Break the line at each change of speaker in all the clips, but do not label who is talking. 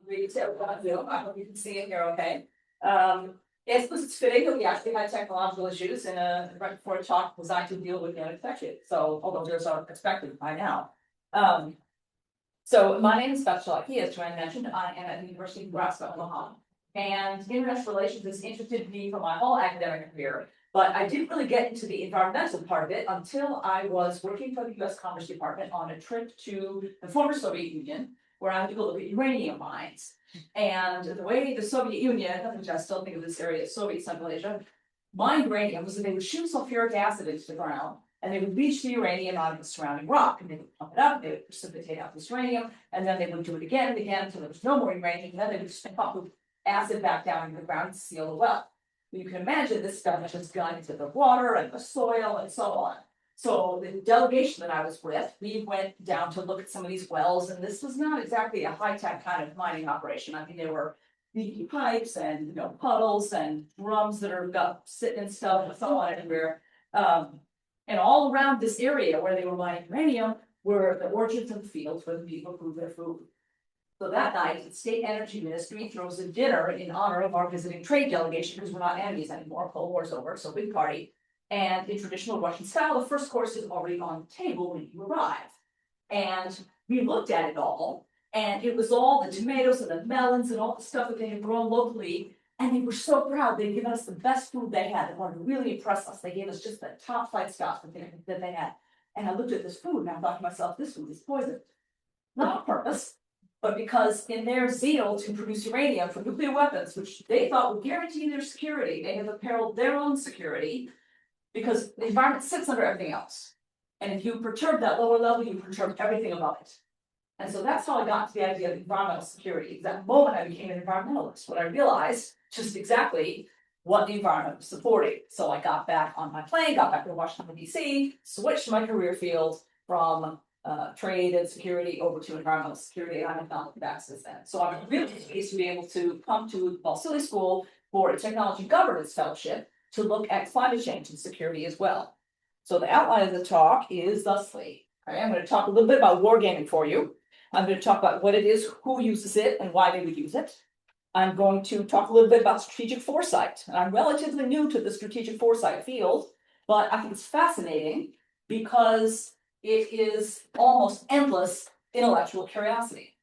read it on Zoom. I hope you can see it here okay. It's fitting that we actually had technological issues and right before the talk was I to deal with the unexpected. So although those are expected by now. So my name is Chalecki, as Joanne mentioned. I am at the University of Nebraska, Omaha. And international relations has interested me for my whole academic career. But I didn't really get into the environmental part of it until I was working for the US Commerce Department on a trip to the former Soviet Union, where I had to go look at uranium mines. And the way the Soviet Union, which I still think of this area as Soviet Central Asia, mined uranium was that they would shoot sulfuric acid into the ground, and they would leach the uranium out of the surrounding rock, and they would pump it up, they would precipitate out this uranium, and then they would do it again and again until there was no more uranium, and then they would just pump the acid back down into the ground and seal the well. You can imagine this stuff has gone into the water and the soil and so on. So the delegation that I was with, we went down to look at some of these wells, and this was not exactly a high-tech kind of mining operation. I mean, there were leaky pipes and puddles and drums that are sitting and stuff and so on everywhere. And all around this area where they were mining uranium were the orchards and the fields where the people grew their food. So that night, the State Energy Ministry throws a dinner in honor of our visiting trade delegation, because we're not enemies anymore. Cold War's over, so big party. And in traditional Russian style, the first course is already on the table when you arrive. And we looked at it all, and it was all the tomatoes and the melons and all the stuff that they had grown locally. And they were so proud. They'd given us the best food they had. They wanted to really impress us. They gave us just the top flight stuff that they had. And I looked at this food and I thought to myself, this food is poisoned. Not on purpose, but because in their zeal to produce uranium for nuclear weapons, which they thought would guarantee their security, they have imperiled their own security, because the environment sits under everything else. And if you perturb that lower level, you perturb everything above it. And so that's how I got to the idea of environmental security. That moment I became an environmentalist, when I realized just exactly what the environment was supporting. So I got back on my plane, got back to Washington, D.C., switched my career field from trade and security over to environmental security. I have not looked back since then. So I'm really pleased to be able to come to Balsillie School for a technology governance fellowship to look at climate change and security as well. So the outline of the talk is thusly. Okay, I'm going to talk a little bit about wargaming for you. I'm going to talk about what it is, who uses it, and why they would use it. I'm going to talk a little bit about strategic foresight. And I'm relatively new to the strategic foresight field, but I think it's fascinating because it is almost endless intellectual curiosity.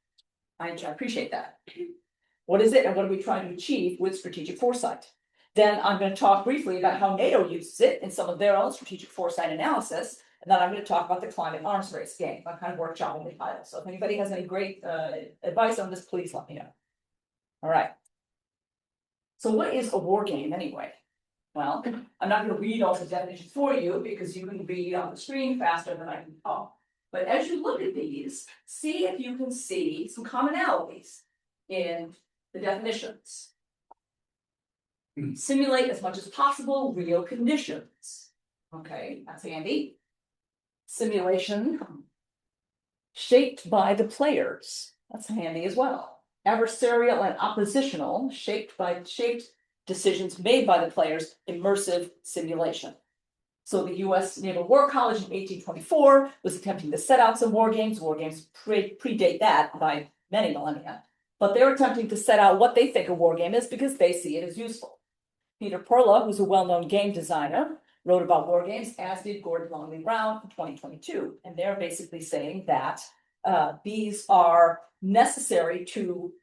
I appreciate that. What is it and what are we trying to achieve with strategic foresight? Then I'm going to talk briefly about how NATO uses it in some of their own strategic foresight analysis. And then I'm going to talk about the climate arms race game. I'm kind of workshopping the title. So if anybody has any great advice on this, please let me know. All right. So what is a war game anyway? Well, I'm not going to read all the definitions for you because you can read on the screen faster than I can talk. But as you look at these, see if you can see some commonalities in the definitions. Simulate as much as possible real conditions. Okay, that's handy. Simulation shaped by the players. That's handy as well. Adversarial and oppositional, shaped decisions made by the players, immersive simulation. So the US Naval War College in 1824 was attempting to set out some war games. War games predate that by many millennia. But they're attempting to set out what they think a war game is because they see it as useful. Peter Perla, who's a well-known game designer, wrote about war games, as did Gordon Longley Brown in 2022. And they're basically saying that these are necessary to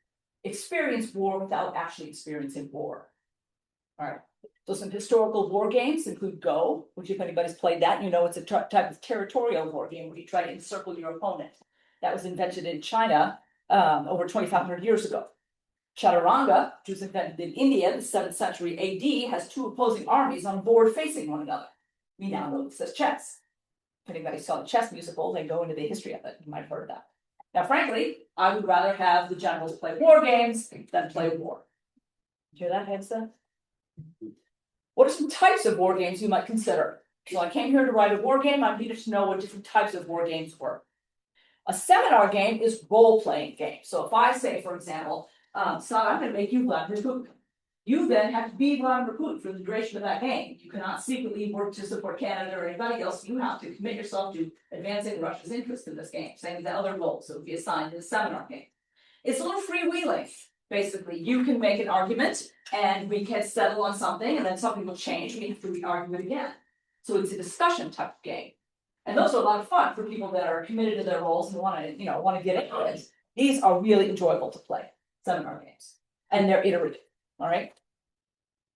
experience war without actually experiencing war. All right. So some historical war games include Go, which if anybody's played that, you know it's a type of territorial war game where you try to encircle your opponent. That was invented in China over 2,500 years ago. Chaturanga, which was invented in India in the 7th century AD, has two opposing armies on board facing one another. We now know this as chess. If anybody saw the chess musical, they go into the history of it. You might have heard of that. Now, frankly, I would rather have the generals play war games than play war. Hear that, Hegsa? What are some types of war games you might consider? So I came here to write a war game. I needed to know what different types of war games were. A seminar game is role-playing game. So if I say, for example, so I'm going to make you Vladimir Putin. You then have to be Vladimir Putin for the duration of that game. You cannot secretly work to support Canada or anybody else. You have to commit yourself to advancing Russia's interest in this game. Same as the other roles that would be assigned in the seminar game. It's a little freewheeling. Basically, you can make an argument and we can settle on something and then something will change. We have to re-argue it again. So it's a discussion type of game. And those are a lot of fun for people that are committed to their roles and want to get into it. These are really enjoyable to play, seminar games. And they're iterative. All right.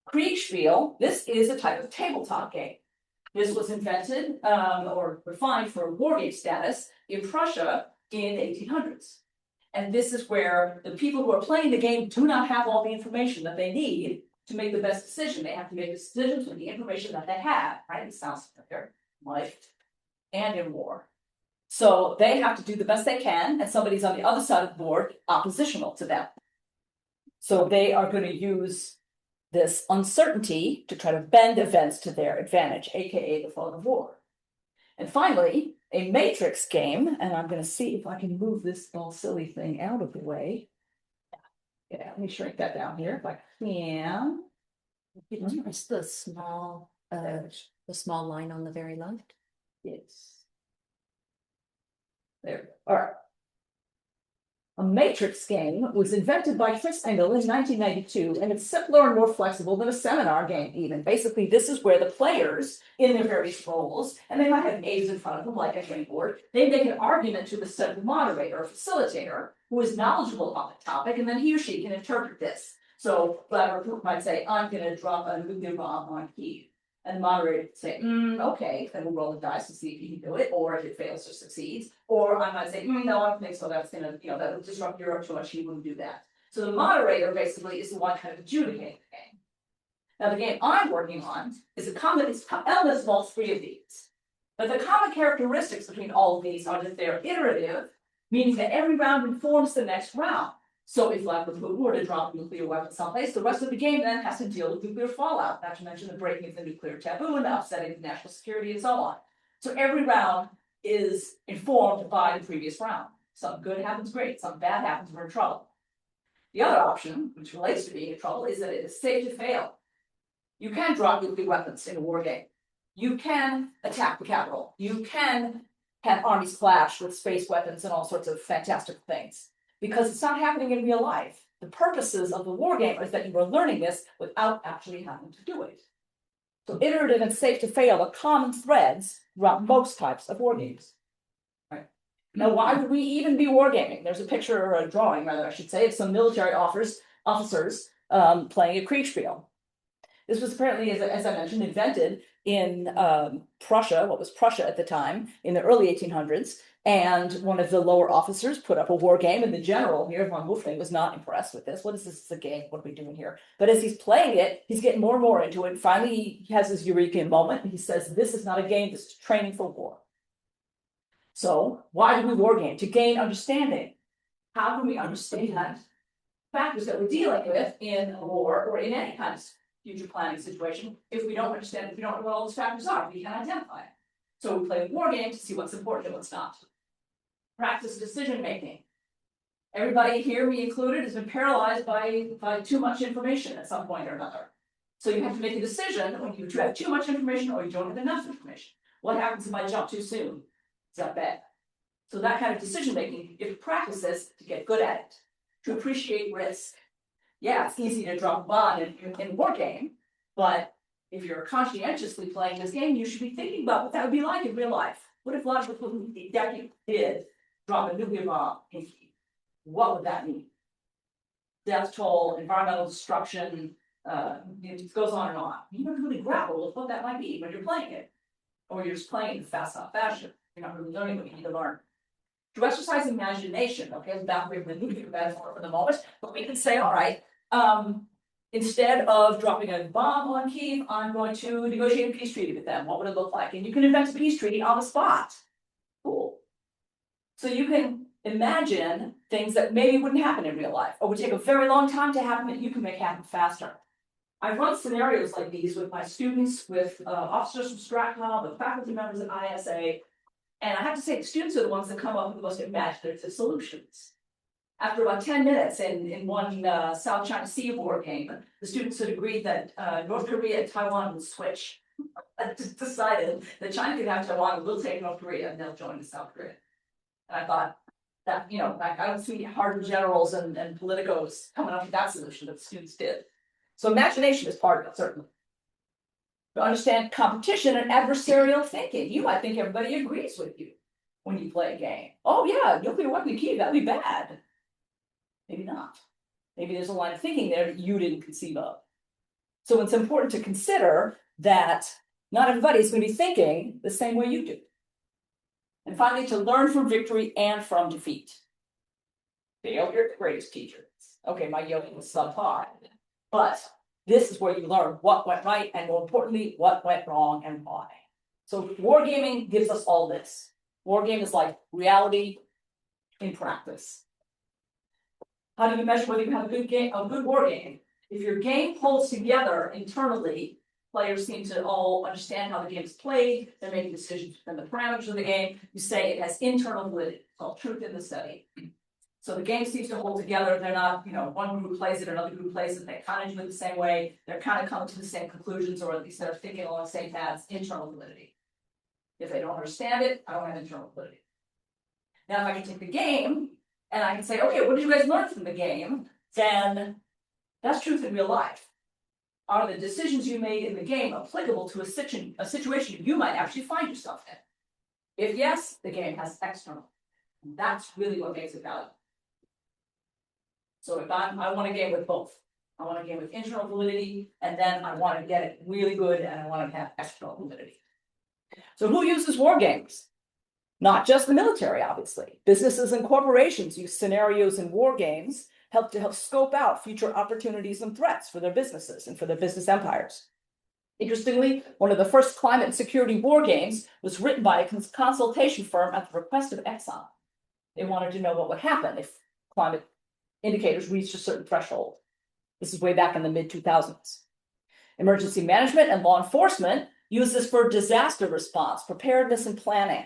Kriegspiel, this is a type of tabletop game. This was invented or refined for wargame status in Prussia in the 1800s. And this is where the people who are playing the game do not have all the information that they need to make the best decision. They have to make decisions with the information that they have, right? It sounds familiar, life and in war. So they have to do the best they can, and somebody's on the other side of the board oppositional to them. So they are going to use this uncertainty to try to bend events to their advantage, aka the fog of war. And finally, a matrix game, and I'm going to see if I can move this Balsillie thing out of the way. Yeah, let me shrink that down here if I can.
Did you press the small line on the very left?
Yes. There. All right. A matrix game was invented by Chris Engel in 1992, and it's simpler and more flexible than a seminar game even. Basically, this is where the players, in their various roles, and they might have aides in front of them, like a game board, they make an argument to the central moderator or facilitator who is knowledgeable on the topic, and then he or she can interpret this. So, Vladimir Putin might say, I'm going to drop a nuclear bomb on Kyiv. And the moderator would say, okay, then we'll roll the dice to see if he can do it, or if it fails or succeeds. Or I might say, no, I don't think so. That's gonna, that will disrupt Europe too much. He wouldn't do that. So the moderator basically is the one kind of adjudicating the game. Now the game I'm working on is elements of all three of these. But the common characteristics between all of these are that they're iterative, meaning that every round informs the next round. So if Vladimir Putin were to drop a nuclear weapon someplace, the rest of the game then has to deal with nuclear fallout, not to mention the breaking of the nuclear taboo and the upsetting of national security and so on. So every round is informed by the previous round. Something good happens, great. Something bad happens, we're in trouble. The other option, which relates to being in trouble, is that it is safe to fail. You can drop nuclear weapons in a war game. You can attack the capital. You can have armies clash with space weapons and all sorts of fantastic things. Because it's not happening in real life. The purposes of the war game is that you are learning this without actually having to do it. So iterative and safe to fail are common threads throughout most types of war games. Right. Now, why would we even be wargaming? There's a picture, or a drawing rather, I should say, of some military officers playing a Kriegspiel. This was apparently, as I mentioned, invented in Prussia, what was Prussia at the time, in the early 1800s. And one of the lower officers put up a war game, and the general here, von Wolfgang, was not impressed with this. What is this? It's a game. What are we doing here? But as he's playing it, he's getting more and more into it. Finally, he has this eureka moment, and he says, this is not a game, this is training for war. So why do we war game? To gain understanding. How can we understand factors that we're dealing with in a war or in any kind of future planning situation if we don't understand, if we don't know what all those factors are, we can identify it. So we play a war game to see what's important and what's not. Practice decision making. Everybody here, me included, has been paralyzed by too much information at some point or another. So you have to make a decision when you have too much information or you don't have enough information. What happens if I jump too soon? Is that bad? So that kind of decision making, you have to practice this to get good at it, to appreciate risk. Yeah, it's easy to drop a bomb in a war game, but if you're conscientiously playing this game, you should be thinking about what that would be like in real life. What if Vladimir Putin did drop a nuclear bomb in Kyiv? What would that mean? Death toll, environmental destruction, it goes on and on. You don't really grapple with what that might be when you're playing it. Or you're just playing in fast-off fashion. You're not really learning what you need to learn. To exercise imagination, okay, without bringing the nuclear metaphor for the moment, but we can say, all right, instead of dropping a bomb on Kyiv, I'm going to negotiate a peace treaty with them. What would it look like? And you can invent a peace treaty on the spot. Cool. So you can imagine things that maybe wouldn't happen in real life, or would take a very long time to happen that you can make happen faster. I run scenarios like these with my students, with officers from Stratcom, with faculty members at ISA, and I have to say the students are the ones that come up with the most imaginative solutions. After about 10 minutes in one South China Sea war game, the students had agreed that North Korea and Taiwan would switch. I just decided that China could have Taiwan and we'll take North Korea and they'll join the South Korea. And I thought, That, I don't see hardened generals and politicos coming up with that solution that the students did. So imagination is part of it, certainly. To understand competition and adversarial thinking. I think everybody agrees with you when you play a game. Oh yeah, nuclear weapon key, that'd be bad. Maybe not. Maybe there's a line of thinking there that you didn't conceive of. So it's important to consider that not everybody's going to be thinking the same way you do. And finally, to learn from victory and from defeat. Failure, the greatest teacher. Okay, my yoga was subpar, but this is where you learn what went right and, more importantly, what went wrong and why. So wargaming gives us all this. Wargame is like reality in practice. How do you measure whether you have a good game, a good war game? If your game holds together internally, players seem to all understand how the game is played, they're making decisions within the parameters of the game, you say it has internal validity. It's called truth in the study. So the game seems to hold together, they're not, one group plays it, another group plays it, they kind of do it the same way, they're kind of coming to the same conclusions, or at least they're thinking along the same paths, internal validity. If they don't understand it, I don't have internal validity. Now, if I can take the game, and I can say, okay, what did you guys learn from the game? Then that's truth in real life. Are the decisions you made in the game applicable to a situation you might actually find yourself in? If yes, the game has external. And that's really what makes it valuable. So if I want a game with both. I want a game with internal validity, and then I want to get it really good, and I want to have external validity. So who uses war games? Not just the military, obviously. Businesses and corporations use scenarios in war games to help scope out future opportunities and threats for their businesses and for their business empires. Interestingly, one of the first climate and security war games was written by a consultation firm at the request of Exxon. They wanted to know what would happen if climate indicators reached a certain threshold. This is way back in the mid-2000s. Emergency management and law enforcement use this for disaster response, preparedness and planning.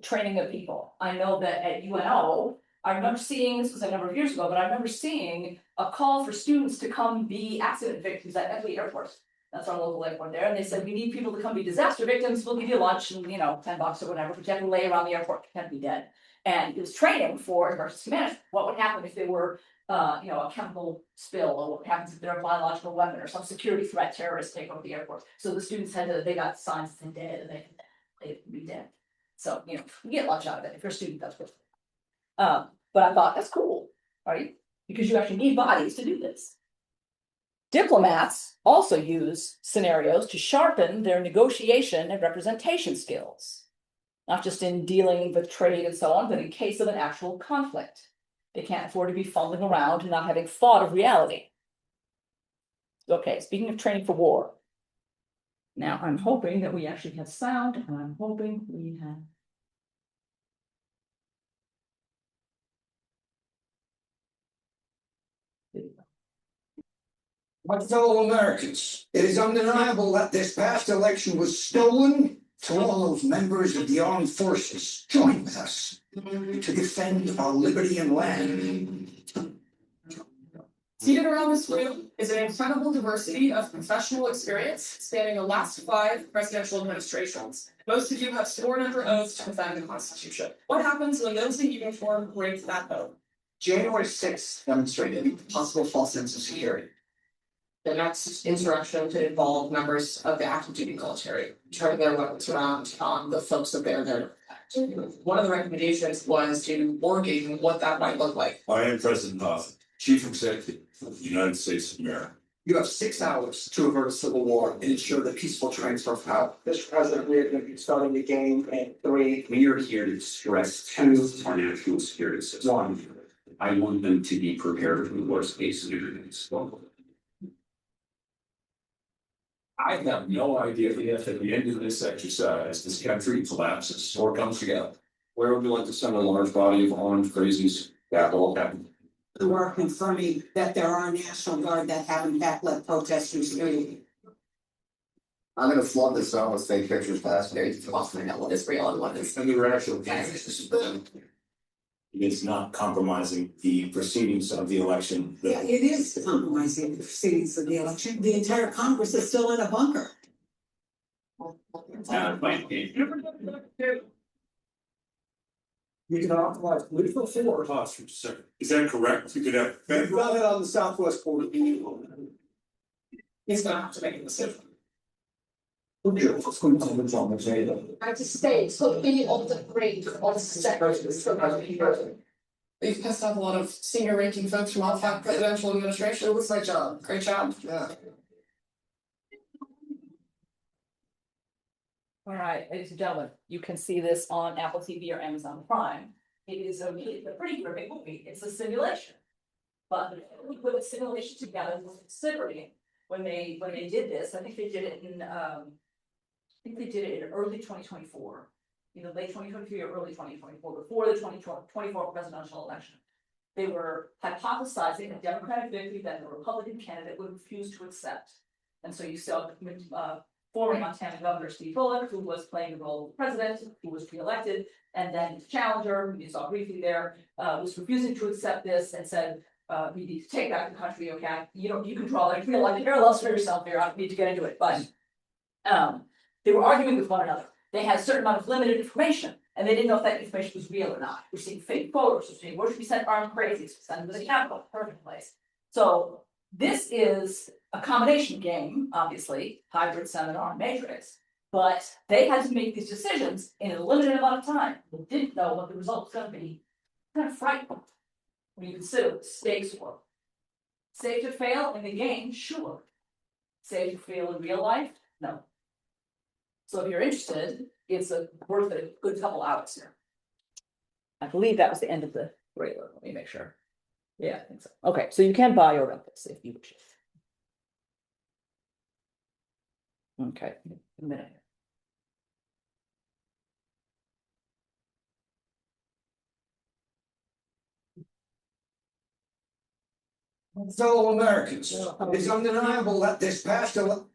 Training of people. I know that at UNO, I remember seeing, this was a number of years ago, but I remember seeing a call for students to come be accident victims at Everly Airport. That's our local airport there. And they said, we need people to come be disaster victims. We'll give you lunch and, $10 or whatever, but you have to lay around the airport, pretend to be dead. And it was training for emergency management. What would happen if they were, a chemical spill, or what happens if they're a biological weapon or some security threat, terrorists take over the airport. So the students they got signs that they're dead and they could be dead. So, you get lunch out of it. If you're a student, that's good. But I thought that's cool, right? Because you actually need bodies to do this. Diplomats also use scenarios to sharpen their negotiation and representation skills, not just in dealing with trade and so on, but in case of an actual conflict. They can't afford to be fumbling around and not having thought of reality. Okay, speaking of training for war. Now, I'm hoping that we actually have sound, and I'm hoping we have.
My fellow Americans, it is undeniable that this past election was stolen. To all those members of the armed forces, join with us to defend our liberty and land.
Seated around this room is an incredible diversity of professional experience spanning the last 5 presidential administrations. Most of you have sworn under oath to defend the Constitution. What happens when those in uniform break that oath?
January 6th demonstrated possible false sense of security.
The next insurrection could involve members of the active duty military turning their weapons around on the folks that they're there to protect. One of the recommendations was to wargame what that might look like.
I am President Hoffman, Chief Executive of the United States of America.
You have 6 hours to avert a civil war and ensure the peaceful transfer of power.
Mr. President, we are going to be starting the game in 3.
We are here to stress 2 our national security system.
1.
I want them to be prepared for the worst case scenarios.
I have no idea if at the end of this exercise, this country collapses or comes together. Where would we like to send a large body of armed crazies? That will happen.
Who are confirming that there are National Guard that have in fact let protesters leave.
I'm gonna flood the zone with fake pictures last day to find out what is real and what is.
And the reaction.
It's not compromising the proceedings of the election.
Yeah, it is compromising the proceedings of the election. The entire Congress is still in a bunker.
You can authorize political force.
Is that correct? You could have.
We've got it on the southwest border.
He's gonna have to make a decision.
United
States, so any of the great of sectors.
You've pissed off a lot of senior ranking folks from all five presidential administrations.
It was my job.
Great job.
Yeah.
All right, ladies and gentlemen, you can see this on Apple TV or Amazon Prime. It is a pretty gripping movie. It's a simulation. But we put a simulation together with considering when they did this, I think they did it in early 2024. Either late 2023 or early 2024, before the 2024 presidential election. They were hypothesizing a Democratic victory that the Republican candidate would refuse to accept. And so you saw former Montana Governor Steve Bullock, who was playing the role of the president, who was reelected, and then his challenger, who you saw briefly there, was refusing to accept this and said, we need to take back the country, okay? You can draw like real life parallels for yourself here. I don't need to get into it, but they were arguing with one another. They had a certain amount of limited information, and they didn't know if that information was real or not. We're seeing fake photos, we're seeing where should we send armed crazies, send them to the Capitol, perfect place. So this is a combination game, obviously, hybrid seminar matrix, but they had to make these decisions in a limited amount of time. They didn't know what the result was going to be. Kind of frightening when you consider what the stakes were. Safe to fail in the game, sure. Safe to fail in real life, no. So if you're interested, it's worth a good couple hours here. I believe that was the end of the trailer. Let me make sure. Yeah, I think so. Okay, so you can buy or rent this if you wish. Okay, a minute.
Fellow Americans, it is undeniable that this past election.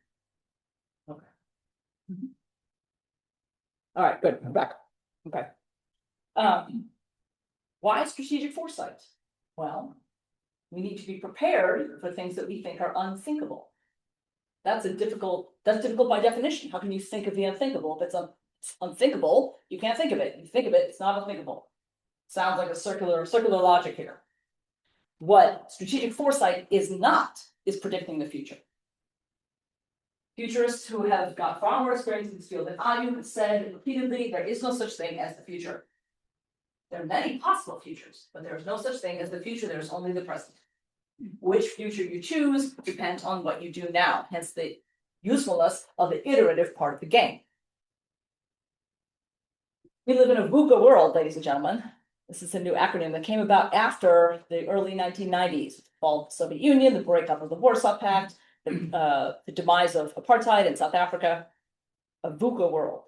All right, good, I'm back. Okay. Why strategic foresight? Well, we need to be prepared for things that we think are unthinkable. That's difficult by definition. How can you think of the unthinkable? If it's unthinkable, you can't think of it. If you think of it, it's not unthinkable. Sounds like a circular logic here. What strategic foresight is not is predicting the future. Futurists who have got far more experience in this field than I do have said repeatedly, there is no such thing as the future. There are many possible futures, but there is no such thing as the future, there is only the present. Which future you choose depends on what you do now, hence the usefulness of the iterative part of the game. We live in a VUCA world, ladies and gentlemen. This is a new acronym that came about after the early 1990s, the fall of the Soviet Union, the breakup of the Warsaw Pact, the demise of apartheid in South Africa, a VUCA world.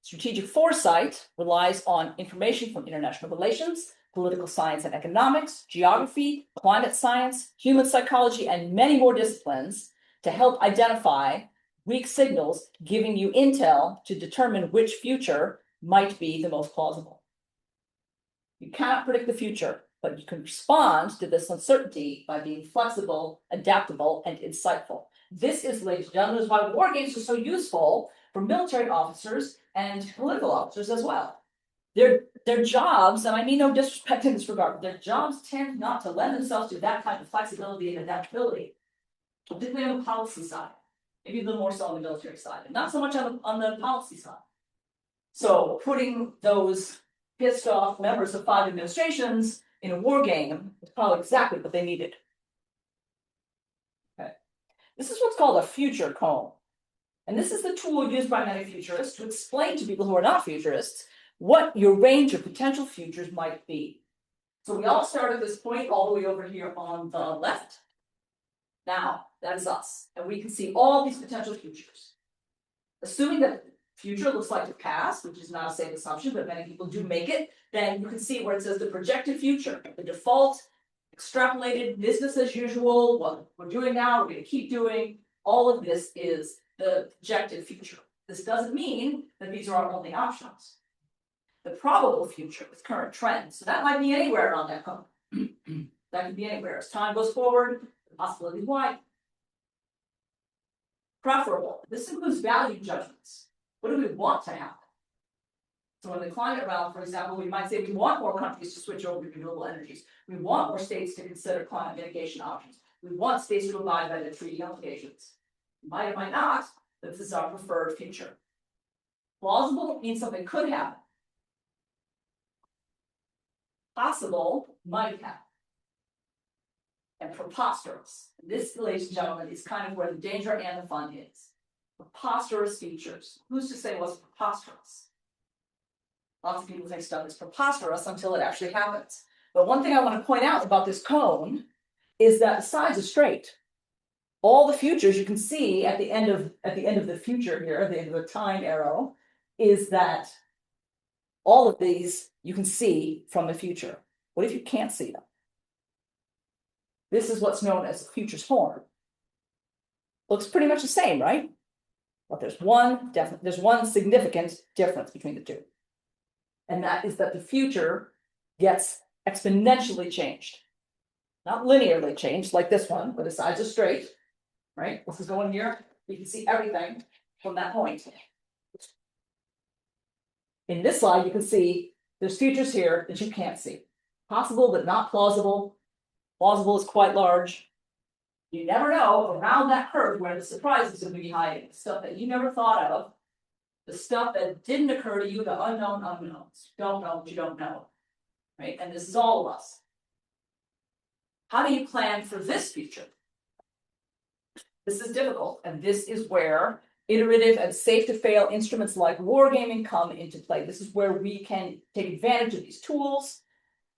Strategic foresight relies on information from international relations, political science and economics, geography, climate science, human psychology, and many more disciplines to help identify weak signals, giving you intel to determine which future might be the most plausible. You cannot predict the future, but you can respond to this uncertainty by being flexible, adaptable, and insightful. This is, ladies and gentlemen, is why war games are so useful for military officers and political officers as well. Their jobs, and I mean no disrespect in this regard, their jobs tend not to lend themselves to that kind of flexibility and adaptability, particularly on the policy side, maybe a little more so on the military side, but not so much on the policy side. So putting those pissed off members of 5 administrations in a war game is probably exactly what they needed. Okay. This is what's called a future comb. And this is the tool used by many futurists to explain to people who are not futurists what your range of potential futures might be. So we all start at this point all the way over here on the left. Now, that is us. And we can see all these potential futures. Assuming that future looks like the past, which is not a safe assumption, but many people do make it, then you can see where it says the projected future, the default, extrapolated, business as usual, what we're doing now, we're going to keep doing. All of this is the projected future. This doesn't mean that these are our only options. The probable future with current trends, so that might be anywhere around that cone. That could be anywhere. As time goes forward, the possibilities widen. Preferable. This includes value judgments. What do we want to happen? So in the climate realm, for example, we might say we want more countries to switch over to renewable energies. We want more states to consider climate mitigation options. We want states to abide by the treaty obligations. Might or might not, but this is our preferred future. Plausible means something could happen. Possible might happen. And preposterous. This, ladies and gentlemen, is kind of where the danger and the fun is. Preposterous features. Who's to say what's preposterous? Lots of people think stuff is preposterous until it actually happens. But one thing I want to point out about this cone is that the sides are straight. All the futures you can see at the end of the future here, at the end of the time arrow, is that all of these you can see from the future. What if you can't see them? This is what's known as the future's horn. Looks pretty much the same, right? But there's one significant difference between the two. And that is that the future gets exponentially changed. Not linearly changed like this one, where the sides are straight, right? This is going here. You can see everything from that point. In this slide, you can see there's futures here that you can't see. Possible, but not plausible. Plausible is quite large. You never know around that curve where the surprises will be hiding. Stuff that you never thought of. The stuff that didn't occur to you, the unknown unknowns. You don't know what you don't know. Right? And this is all of us. How do you plan for this future? This is difficult, and this is where iterative and safe to fail instruments like wargaming come into play. This is where we can take advantage of these tools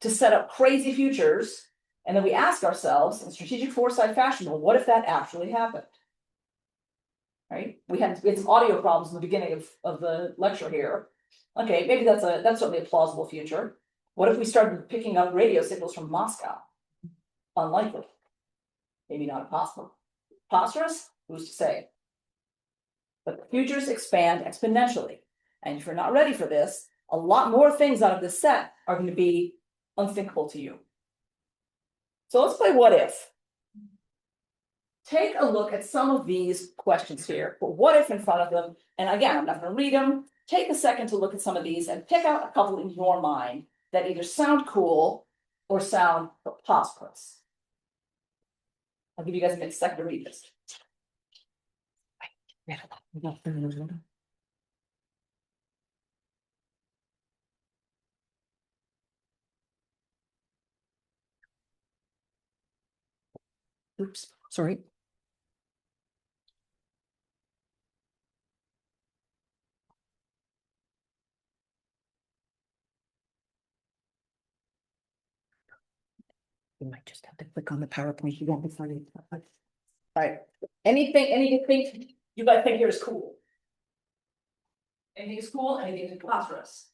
to set up crazy futures, and then we ask ourselves in strategic foresight fashion, well, what if that actually happened? Right? We had some audio problems in the beginning of the lecture here. Okay, maybe that's certainly a plausible future. What if we started picking up radio signals from Moscow? Unlikely. Maybe not possible. Preposterous? Who's to say? But the futures expand exponentially. And if you're not ready for this, a lot more things out of this set are going to be unthinkable to you. So let's play what if. Take a look at some of these questions here. Put what if in front of them. And again, I'm not going to read them. Take a second to look at some of these and pick out a couple in your mind that either sound cool or sound preposterous. I'll give you guys a second to read this. Oops, sorry. You might just have to click on the PowerPoint. You won't be finding it. All right. Anything you guys think here is cool? Anything is cool, anything is preposterous.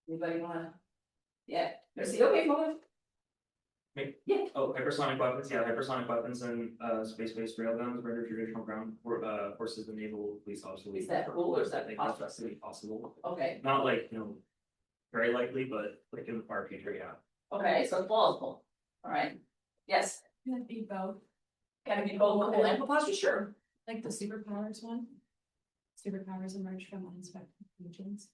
Anybody wanna? Yeah, let's see, okay, move.
Me?
Yeah.
Oh, hypersonic weapons, yeah, hypersonic weapons and space-based railguns render traditional ground forces and naval police obsolete.
Is that cool or is that
I think that's
preposterous?
really possible.
Okay,
Not like, very likely, but like in the far future, yeah.
okay, so it's plausible. All right. Yes.
Can it be both?
Can it be both cool and preposterous? Sure.
Like the superpowers one? Superpowers emerge from unexpected regions.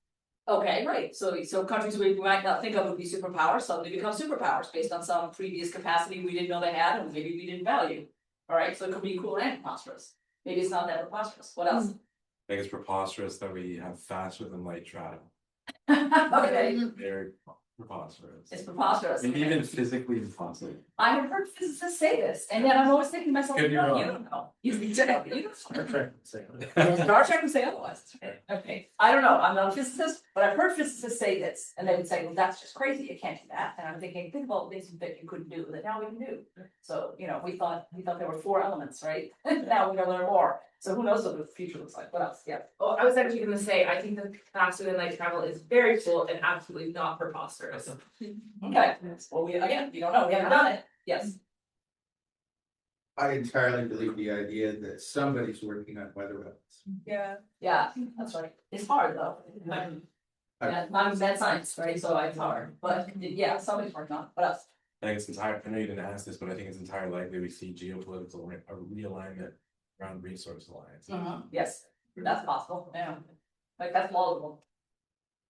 Okay, right. So countries we might not think of would be superpowers suddenly become superpowers based on some previous capacity we didn't know they had and maybe we didn't value. All right, so it could be cool and preposterous. Maybe it's not that preposterous. What else?
I think it's preposterous that we have faster than light travel.
Okay,
Very preposterous.
it's preposterous.
And even physically impossible.
I have heard physicists say this, and yet I'm always thinking to myself,
Could be
no,
wrong.
you don't know. You don't know.
Star Trek would say.
Star Trek would say otherwise. Okay, I don't know, I'm not a physicist, but I've heard physicists say this, and they would say, well, that's just crazy, you can't do that, and I'm thinking, think about things that you couldn't do, that now we can do. So, we thought there were 4 elements, right? Now we know there are more, so who knows what the future looks like, what else, yeah.
Oh, I was actually gonna say, I think the faster than light travel is very cool and absolutely not preposterous.
Okay, well, we don't know, we haven't done it, yes.
I entirely believe the idea that somebody's working on weather weapons.
Yeah, that's right, it's hard though. Yeah, I'm bad science, right, so it's hard, but yeah, somebody's working on it, what else?
I think it's I know you didn't ask this, but I think it's entirely likely we see geopolitical realignment around resource alliance.
Yes, that's possible, yeah, like that's plausible.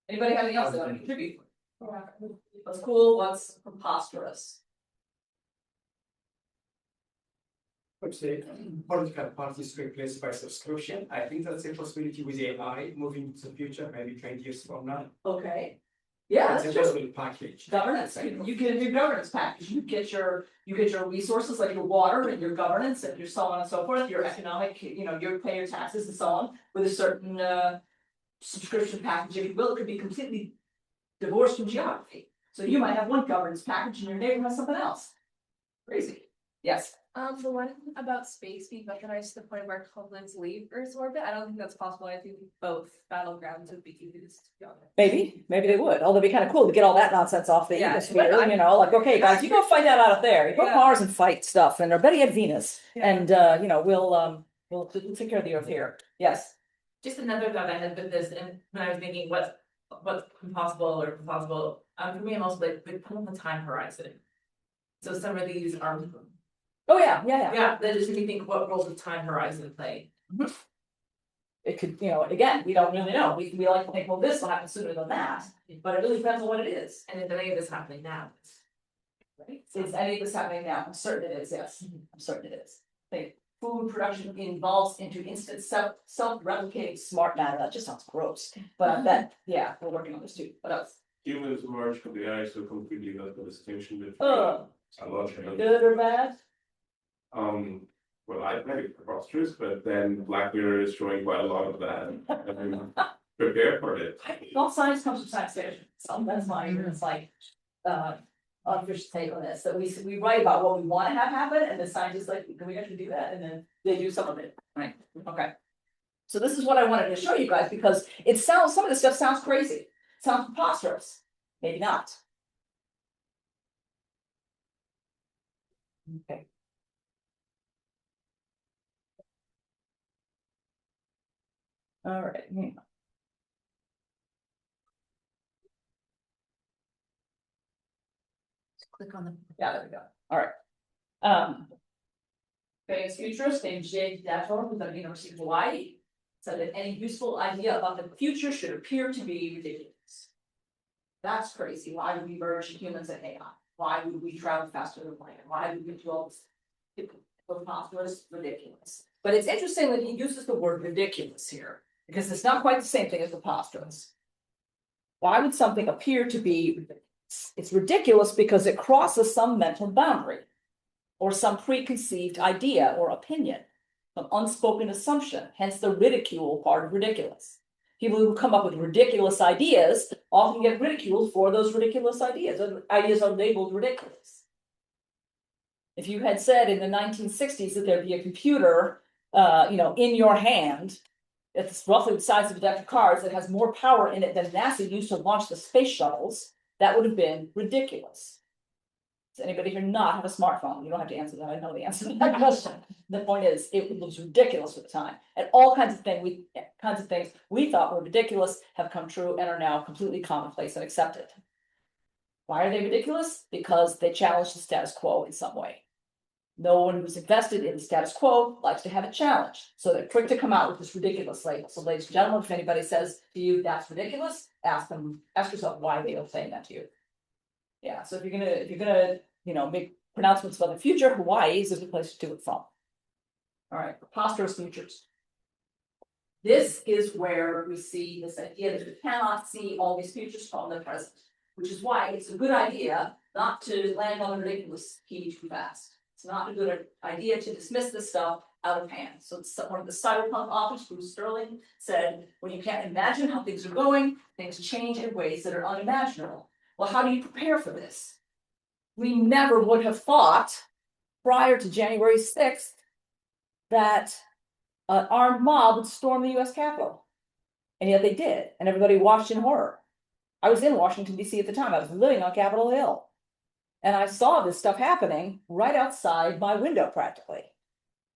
Anybody have anything else they want to contribute? What's cool, what's preposterous?
Would say political parties replaced by subscription. I think that's a possibility with AI moving to the future, maybe 20 years from now.
Okay. Yeah,
It's
that's
a
true.
possible package.
Governance, you get your governance package, you get your resources like your water and your governance and your so on and so forth, your economic, you pay your taxes and so on. With a certain subscription package, if you will, it could be completely divorced from geography. So you might have one governance package and your neighbor has something else. Crazy, yes.
The one about space being weaponized to the point where colonists leave Earth's orbit, I don't think that's possible. I think both battlegrounds would be used together.
Maybe they would, although it'd be kind of cool to get all that nonsense off the
Yeah,
atmosphere,
but
like, okay, guys, you go find that out there, you go to
Yeah.
Mars and fight stuff, and or better yet Venus,
Yeah.
and we'll take care of the Earth here, yes.
Just another thought I had with this, and when I was thinking what's impossible or possible, for me, I'm also like put on the time horizon. So some of these are.
Oh, yeah.
Yeah, that just made me think what roles does time horizon play?
It could, again, we don't really know, we like to think, well, this will happen sooner than that, but it really depends on what it is.
And is any of this happening now?
Right? Is any of this happening now? I'm certain it is, yes, I'm certain it is. Think food production involves into instant self-replicating smart matter, that just sounds gross, but I bet, yeah, we're working on this too, what else?
Humans merge from the AI, so completely got the distinction between.
Ugh.
Biological.
Good or bad?
Well, I think it's preposterous, but then Black Mirror is showing quite a lot of that. I mean, prepare for it.
I think all science comes from science fiction, so that's mine, it's like, unofficial take on this, that we write about what we wanna have happen, and the scientists like, can we actually do that, and then they do some of it, right, okay. So this is what I wanted to show you guys, because some of this stuff sounds crazy, sounds preposterous, maybe not. Okay. All right,
Click on the.
yeah, there we go, all right. Famous futurist named J. Dator from the University of Hawaii said that any useful idea about the future should appear to be ridiculous. That's crazy. Why would we merge humans and AI? Why would we travel faster than light? Why would we do all this? Preposterous, ridiculous. But it's interesting that he uses the word ridiculous here, because it's not quite the same thing as preposterous. Why would something appear to be ridiculous? It's ridiculous because it crosses some mental boundary, or some preconceived idea or opinion, some unspoken assumption, hence the ridicule part of ridiculous. People who come up with ridiculous ideas often get ridiculed for those ridiculous ideas. Ideas are labeled ridiculous. If you had said in the 1960s that there'd be a computer, in your hand, it's roughly the size of a deck of cards that has more power in it than NASA used to launch the space shuttles, that would have been ridiculous. Does anybody here not have a smartphone? You don't have to answer that. I know the answer to that question. The point is, it was ridiculous at the time, and all kinds of things we thought were ridiculous have come true and are now completely commonplace and accepted. Why are they ridiculous? Because they challenge the status quo in some way. No one who's invested in the status quo likes to have a challenge, so they're quick to come out with this ridiculous label. So, ladies and gentlemen, if anybody says to you that's ridiculous, ask yourself why they are saying that to you. Yeah, so if you're gonna make pronouncements about the future, Hawaii is a good place to do it from. All right, preposterous futures. This is where we see this idea that we cannot see all these futures from the present, which is why it's a good idea not to land on the ridiculous key too fast. It's not a good idea to dismiss this stuff out of hand. So it's one of the cyberpunk authors, Bruce Sterling, said, when you can't imagine how things are going, things change in ways that are unimaginable. Well, how do you prepare for this? We never would have thought prior to January 6th that an armed mob would storm the US Capitol. And yet they did, and everybody watched in horror. I was in Washington, D.C. at the time. I was living on Capitol Hill. And I saw this stuff happening right outside my window practically.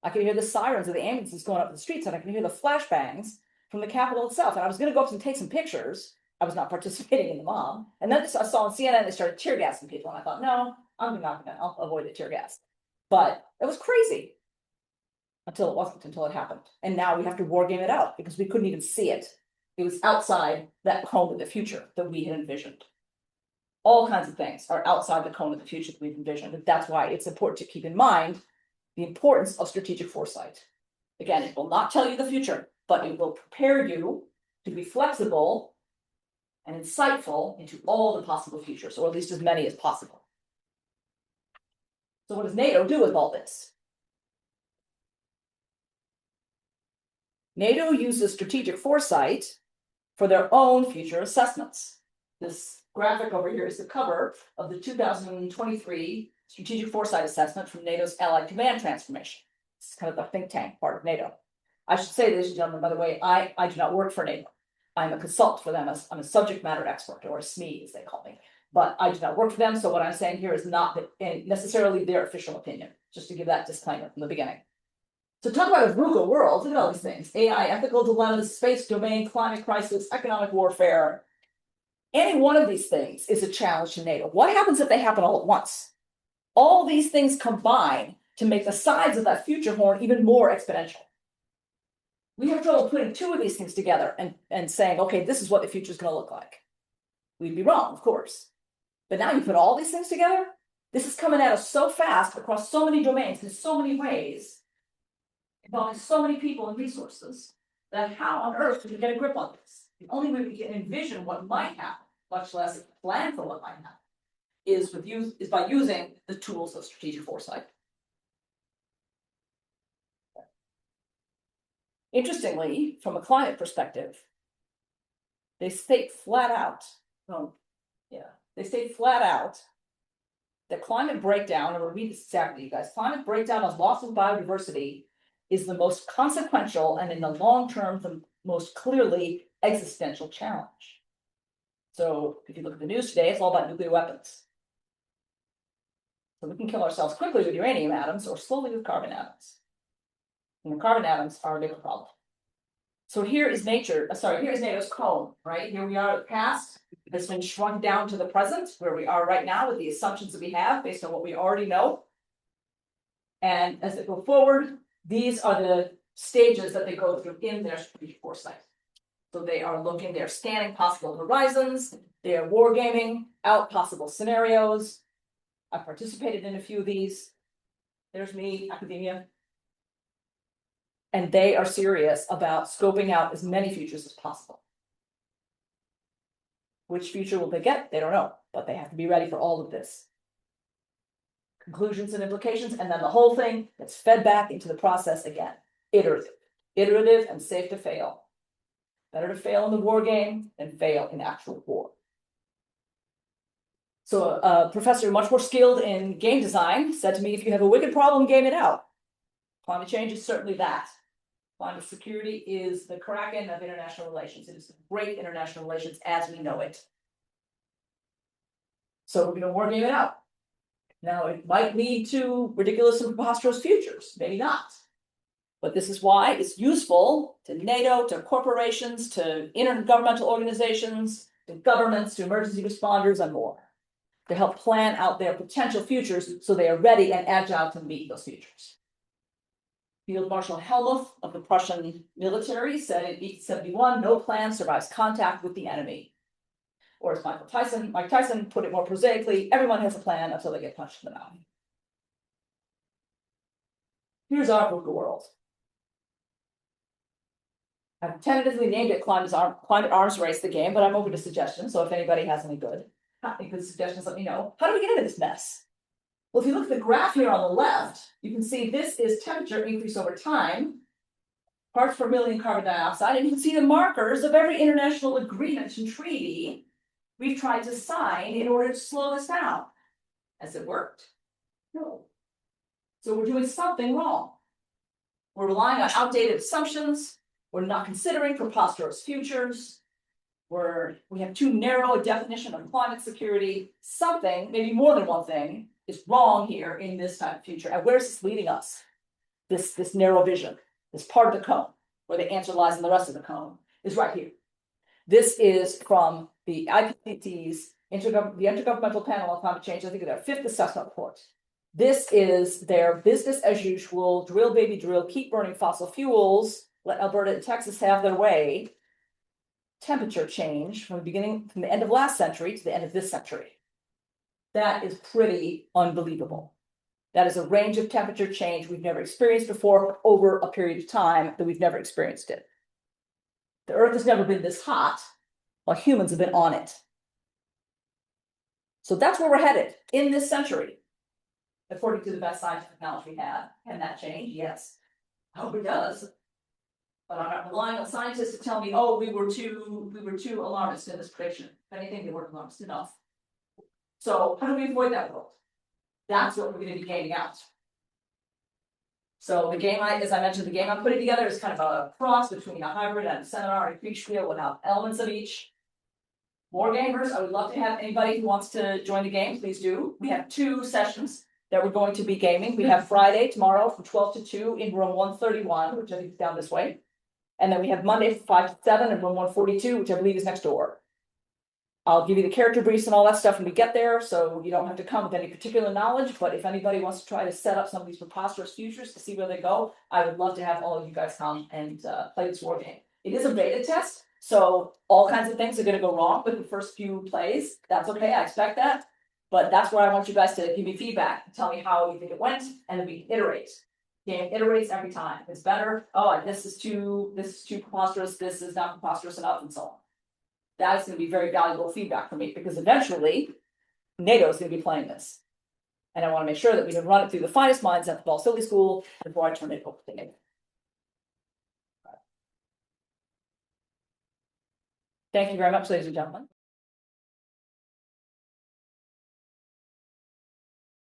I could hear the sirens of the ambulances going up the streets, and I could hear the flashbangs from the Capitol itself. And I was going to go up and take some pictures. I was not participating in the mob. And then I saw on CNN, they started tear gassing people. And I thought, no, I'll avoid the tear gas. But it was crazy. Until it wasn't, until it happened. And now we have to wargame it out because we couldn't even see it. It was outside that cone of the future that we had envisioned. All kinds of things are outside the cone of the future that we've envisioned, and that's why it's important to keep in mind the importance of strategic foresight. Again, it will not tell you the future, but it will prepare you to be flexible and insightful into all the possible futures, or at least as many as possible. So what does NATO do with all this? NATO uses strategic foresight for their own future assessments. This graphic over here is the cover of the 2023 Strategic Foresight Assessment from NATO's Allied Command Transformation. It's kind of the think tank part of NATO. I should say, ladies and gentlemen, by the way, I do not work for NATO. I'm a consultant for them. I'm a subject matter expert, or a SME, as they call me. But I do not work for them, so what I'm saying here is not necessarily their official opinion, just to give that disclaimer from the beginning. So talk about a VUCA world, look at all these things. AI, ethical dilemmas, space domain, climate crisis, economic warfare. Any one of these things is a challenge to NATO. What happens if they happen all at once? All these things combine to make the size of that future horn even more exponential. We have trouble putting two of these things together and saying, okay, this is what the future is going to look like. We'd be wrong, of course. But now you put all these things together, this is coming at us so fast across so many domains in so many ways, involving so many people and resources, that how on earth do we get a grip on this? The only way we can envision what might happen, much less plan for what might happen, is by using the tools of strategic foresight. Interestingly, from a climate perspective, they state flat out, that climate breakdown, and I'll read this exactly, you guys, climate breakdown of loss of biodiversity is the most consequential and in the long term, the most clearly existential challenge. So if you look at the news today, it's all about nuclear weapons. So we can kill ourselves quickly with uranium atoms or slowly with carbon atoms. And the carbon atoms are a bigger problem. So here is here's NATO's cone, right? Here we are at the past. It's been shrunk down to the present, where we are right now with the assumptions that we have based on what we already know. And as they go forward, these are the stages that they go through in their strategic foresight. So they're scanning possible horizons, they are wargaming out possible scenarios. I've participated in a few of these. There's me, academia. And they are serious about scoping out as many futures as possible. Which future will they get? They don't know, but they have to be ready for all of this. Conclusions and implications, and then the whole thing gets fed back into the process again. Iterative and safe to fail. Better to fail in the war game than fail in actual war. So a professor much more skilled in game design said to me, if you have a wicked problem, game it out. Climate change is certainly that. Climate security is the kraken of international relations. It is great international relations as we know it. So we're going to war game it out. Now, it might lead to ridiculous and preposterous futures, maybe not. But this is why it's useful to NATO, to corporations, to intergovernmental organizations, to governments, to emergency responders, and more, to help plan out their potential futures so they are ready and agile to meet those futures. Field Marshal Helmuth of the Prussian military said in 1871, no plan survives contact with the enemy. Or as Mike Tyson put it more prosaically, everyone has a plan until they get punched in the mouth. Here's our VUCA world. I've tentatively named it Climate Arms Race, the game, but I'm open to suggestions, so if anybody has any good suggestions, let me know. How do we get into this mess? Well, if you look at the graph here on the left, you can see this is temperature increase over time, parts per million carbon dioxide, and you can see the markers of every international agreement and treaty we've tried to sign in order to slow this down. Has it worked? No. So we're doing something wrong. We're relying on outdated assumptions. We're not considering preposterous futures. We have too narrow a definition of climate security. Something, maybe more than one thing, is wrong here in this type of future. And where's this leading us? This narrow vision, this part of the cone, where the answer lies in the rest of the cone, is right here. This is from the IPCC's, the Intergovernmental Panel on Climate Change, I think their 5th assessment report. This is their business as usual, drill baby drill, keep burning fossil fuels, let Alberta and Texas have their way. temperature change from the end of last century to the end of this century. That is pretty unbelievable. That is a range of temperature change we've never experienced before over a period of time that we've never experienced it. The Earth has never been this hot while humans have been on it. So that's where we're headed in this century. According to the best scientific knowledge we have. Can that change? Yes. I hope it does. But I'm not relying on scientists to tell me, oh, we were too alarmist in this prediction. If anything, they weren't alarmist enough. So how do we avoid that world? That's what we're going to be gaming out. So the game as I mentioned, the game I'm putting together is kind of a cross between a hybrid and a seminar and a Kriegspiel with elements of each. Wargamers, I would love to have anybody who wants to join the game, please do. We have 2 sessions that we're going to be gaming. We have Friday, tomorrow, from 12 to 2 in room 131, which I think is down this way. And then we have Monday from 5 to 7 in room 142, which I believe is next door. I'll give you the character briefs and all that stuff when we get there, so you don't have to come with any particular knowledge, but if anybody wants to try to set up some of these preposterous futures to see where they go, I would love to have all of you guys come and play this war game. It is a beta test, so all kinds of things are gonna go wrong with the first few plays. That's okay, I expect that. But that's where I want you guys to give me feedback, tell me how you think it went, and then we iterate. Game iterates every time. It's better. Oh, this is too preposterous, this is not preposterous enough, and so on. That's going to be very valuable feedback for me because eventually NATO is going to be playing this. And I want to make sure that we can run it through the finest minds at the Balsillie school before I turn it over to NATO. Thank you very much, ladies and gentlemen.